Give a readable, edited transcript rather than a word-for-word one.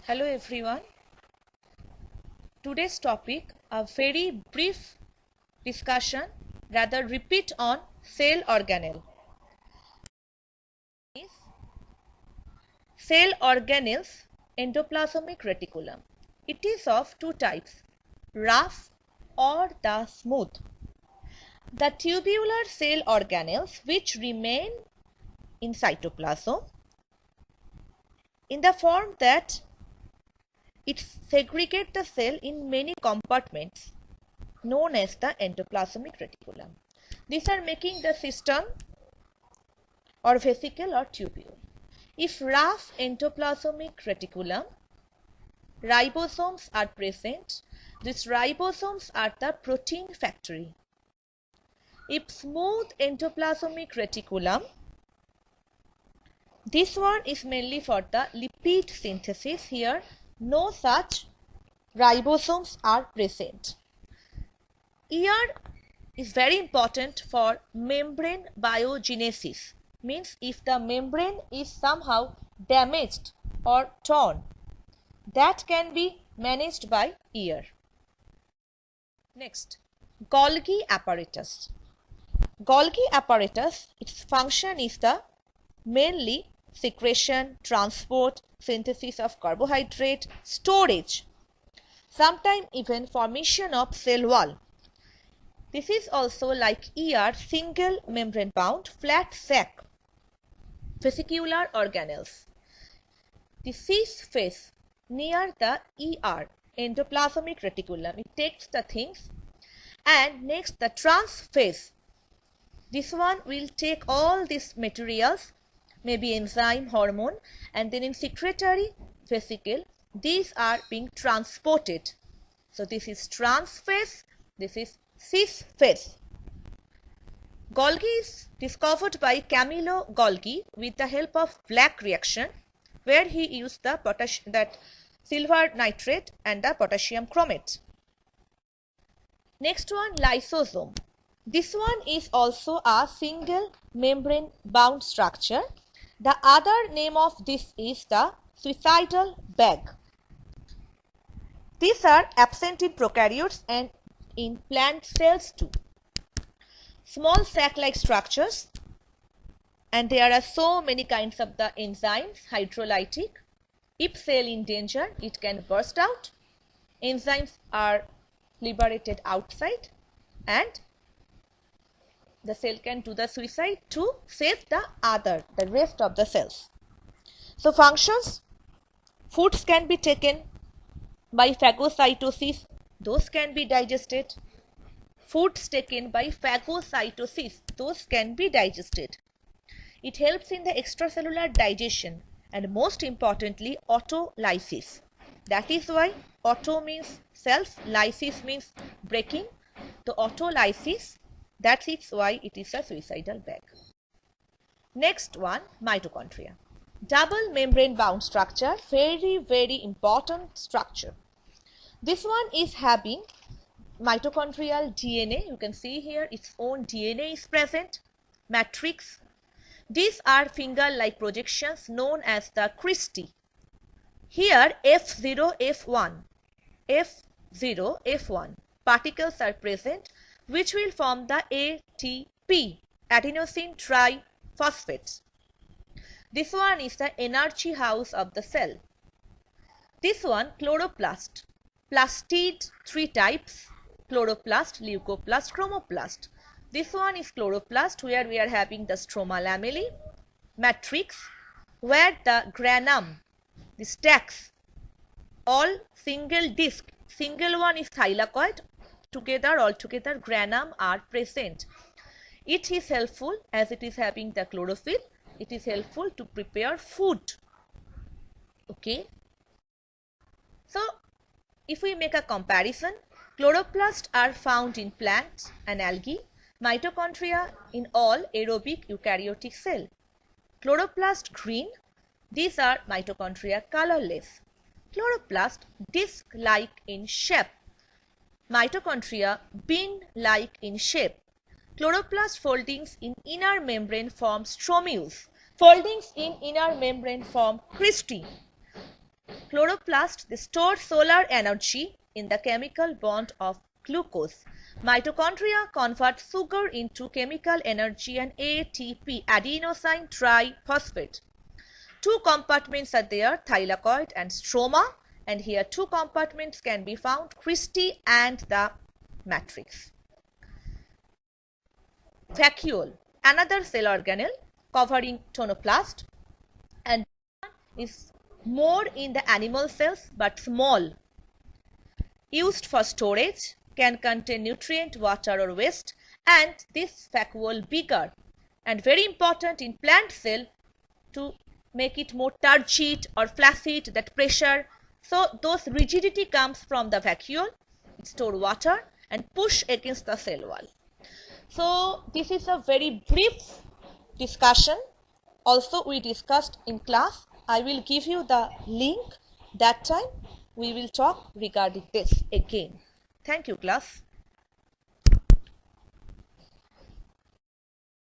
Hello everyone. Today's topic, a very brief discussion, rather repeat on cell organelle. Cell organelles endoplasmic reticulum. It is of two types, rough or the smooth. The tubular cell organelles which remain in cytoplasm in the form that it segregates the cell in many compartments known as the endoplasmic reticulum. These are making the system or vesicle or tubule. If rough endoplasmic reticulum, ribosomes are present, these ribosomes are the protein factory. If smooth endoplasmic reticulum, this one is mainly for the lipid synthesis. Here no such ribosomes are present. ER is very important for membrane biogenesis, means if the membrane is somehow damaged or torn, that can be managed by ER. Next, Golgi apparatus. Golgi apparatus, its function is the mainly secretion, transport, synthesis of carbohydrate, storage, sometimes even formation of cell wall. This is also like ER, single membrane bound flat sac vesicular organelles. The cis phase near the ER, endoplasmic reticulum, it takes the things, and next the trans phase. This one will take all these materials, maybe enzyme, hormone, and then in secretory vesicle these are being transported. So this is trans phase, this is cis phase. Golgi is discovered by Camillo Golgi with the help of Black reaction, where he used the silver nitrate and the potassium chromate. Next one, lysosome. This one is also a single membrane bound structure. The other name of this is the suicidal bag. These are absent in prokaryotes and in plant cells too. Small sac-like structures, and there are so many kinds of the enzymes, hydrolytic. If cell in danger, it can burst out. Enzymes are liberated outside and the cell can do the suicide to save the rest of the cells. So functions, foods can be taken by phagocytosis, those can be digested. Foods taken by phagocytosis, those can be digested. It helps in the extracellular digestion and most importantly autolysis. That is why auto means self, lysis means breaking. The autolysis, that is why it is a suicidal bag. Next one, mitochondria. Double membrane bound structure, very important structure. This one is having mitochondrial DNA. You can see here its own DNA is present, matrix. These are finger-like projections known as the cristae. Here F0, F1 particles are present which will form the ATP, adenosine triphosphates. This one is the energy house of the cell. This one, chloroplast. Plastid, three types, chloroplast, leucoplast, chromoplast. This one is chloroplast, where we are having the stroma lamellae, matrix, where the granum, the stacks, all single disc, single one is thylakoid, altogether granum are present. It is helpful as it is having the chlorophyll, it is helpful to prepare food. Okay. So if we make a comparison, chloroplasts are found in plants and algae, mitochondria in all aerobic eukaryotic cell. Chloroplast green, these are mitochondria colorless. Chloroplast disc-like in shape, mitochondria bean-like in shape. Chloroplast foldings in inner membrane form stromeus. Foldings in inner membrane form cristae. Chloroplast, they store solar energy in the chemical bond of glucose. Mitochondria convert sugar into chemical energy and ATP, adenosine triphosphate. Two compartments are there, thylakoid and stroma, and here two compartments can be found, cristae and the matrix. Vacuole, another cell organelle covering tonoplast, and is more in the animal cells but small, used for storage, can contain nutrient, water or waste, and this vacuole bigger and very important in plant cell to make it more turgid or flaccid, that pressure. So those rigidity comes from the vacuole, store water and push against the cell wall. So this is a very brief discussion. Also we discussed in class. I will give you the link. That time we will talk regarding this again. Thank you, class.